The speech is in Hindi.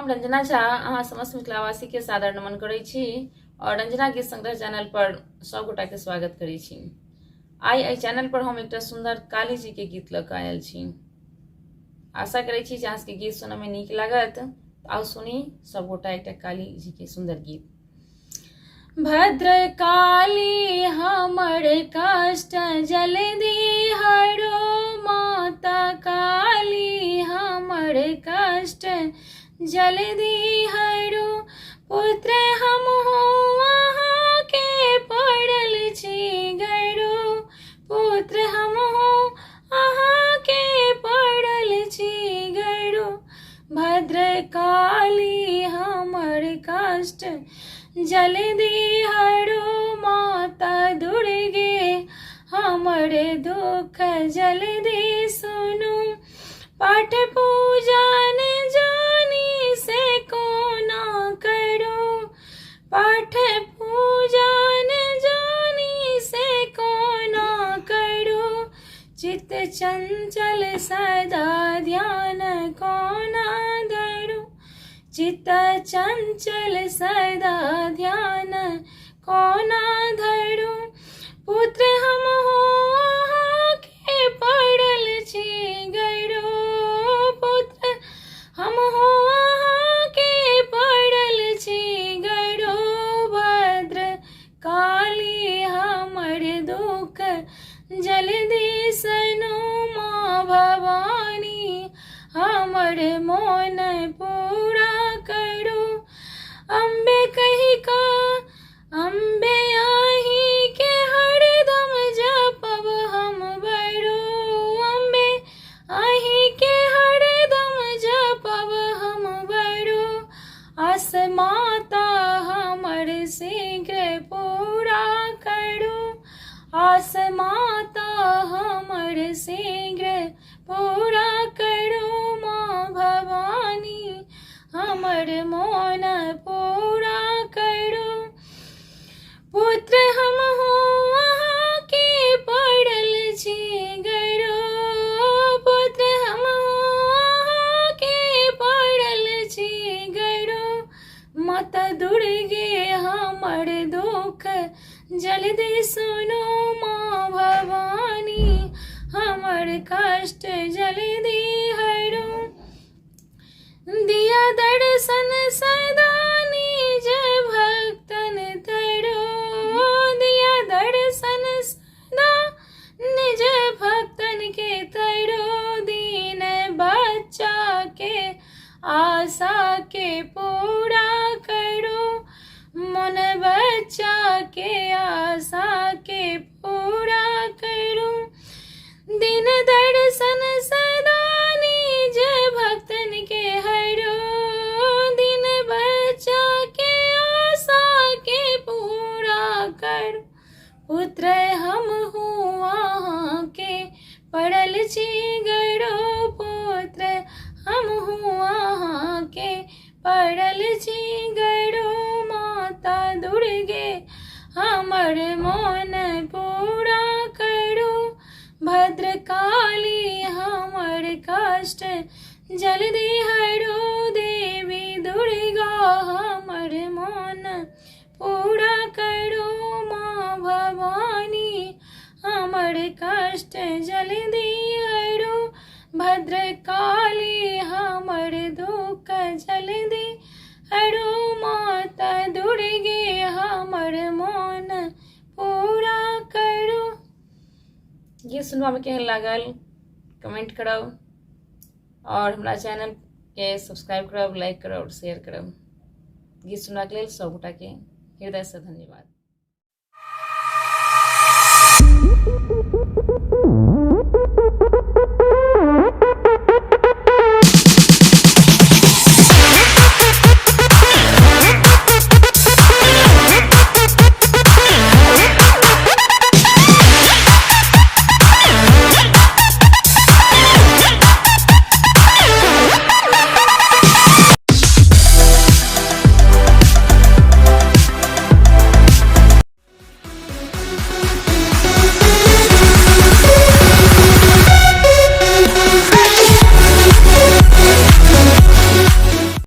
हम रंजना झा अहाँ समस्त मिथिलावासी के सादर नमन करै छी और रंजना गीत संग्रह चैनल पर सब गोटा के स्वागत करै छी। आई एहि चैनल पर हम एक सुंदर काली जी के गीत लऽ कऽ आयल छी। आशा करै छी जे अहाँ सबके गीत सुनय में नीक लागत। आओ सुनी सब गोटा एक काली जी के सुंदर गीत। भद्र काली हमर कष्ट जल्दी हरो, माता काली हमर कष्ट जल्दी हरो। पुत्र हम अहाँ के पड़ल छी गरो, पुत्र हम अहाँ के पड़ल छी गरो। भद्र काली हमर कष्ट जल्दी हरो, माता दुर्गे हमर दुख जल्दी सुनु। पाठ पूजन जानी से कोना करो, पाठ पूजन जानी से कोना करो। चित्त चंचल सदा ध्यान कोना धरो, चित्त चंचल सदा ध्यान कोना धरो। पुत्र हम अहाँ के पड़ल छी गरो, पुत्र हम अहाँ के पड़ल छी गरो। भद्र काली हमर दुख जल्दी सनु, माँ भवानी हमर मोन पूरा करो। अम्बे कही का अम्बे आही के हरदम जपब हम बरो, अम्बे आही के हरदम जपब हम बरो। आस माता हमर शीघ्र पूरा करो, आस माता हमर शीघ्र पूरा करो। माँ भवानी हमर मोन पूरा करो। पुत्र हम अहाँ के पड़ल छी गरो, पुत्र हम अहाँ के पड़ल छी गरो। माता दुर्गे हमर दुख जल्दी सुनो, माँ भवानी हमर कष्ट जल्दी हरो। दिया दर्शन सदा निज भक्तन तरो, दिया दर्शन सदा निज भक्तन के तरो। दीन बच्चा के आशा के पूरा करो, मन बच्चा के आशा के पूरा करो। दिन दर्शन सदा निज भक्तन के हरो, दिन बच्चा के आशा के पूरा करो। पुत्र हम अहाँ के पड़ल छी गरो, पुत्र हम अहाँ के पड़ल छी गरो। माता दुर्गे हमर मोन पूरा करो। भद्र काली हमर कष्ट जल्दी हरो, देवी दुर्गा हमर मोन पूरा करो। माँ भवानी हमर कष्ट जल्दी हरो, भद्र काली हमर दुख जल्दी हरो। माता दुर्गे हमर मोन पूरा करो। गीत सुनवा में केहन लागल कमेंट करब और हमारा चैनल के सब्सक्राइब करब, लाइक करब और शेयर करब। गीत सुनवा के लेल सब गोटा के हृदय से धन्यवाद।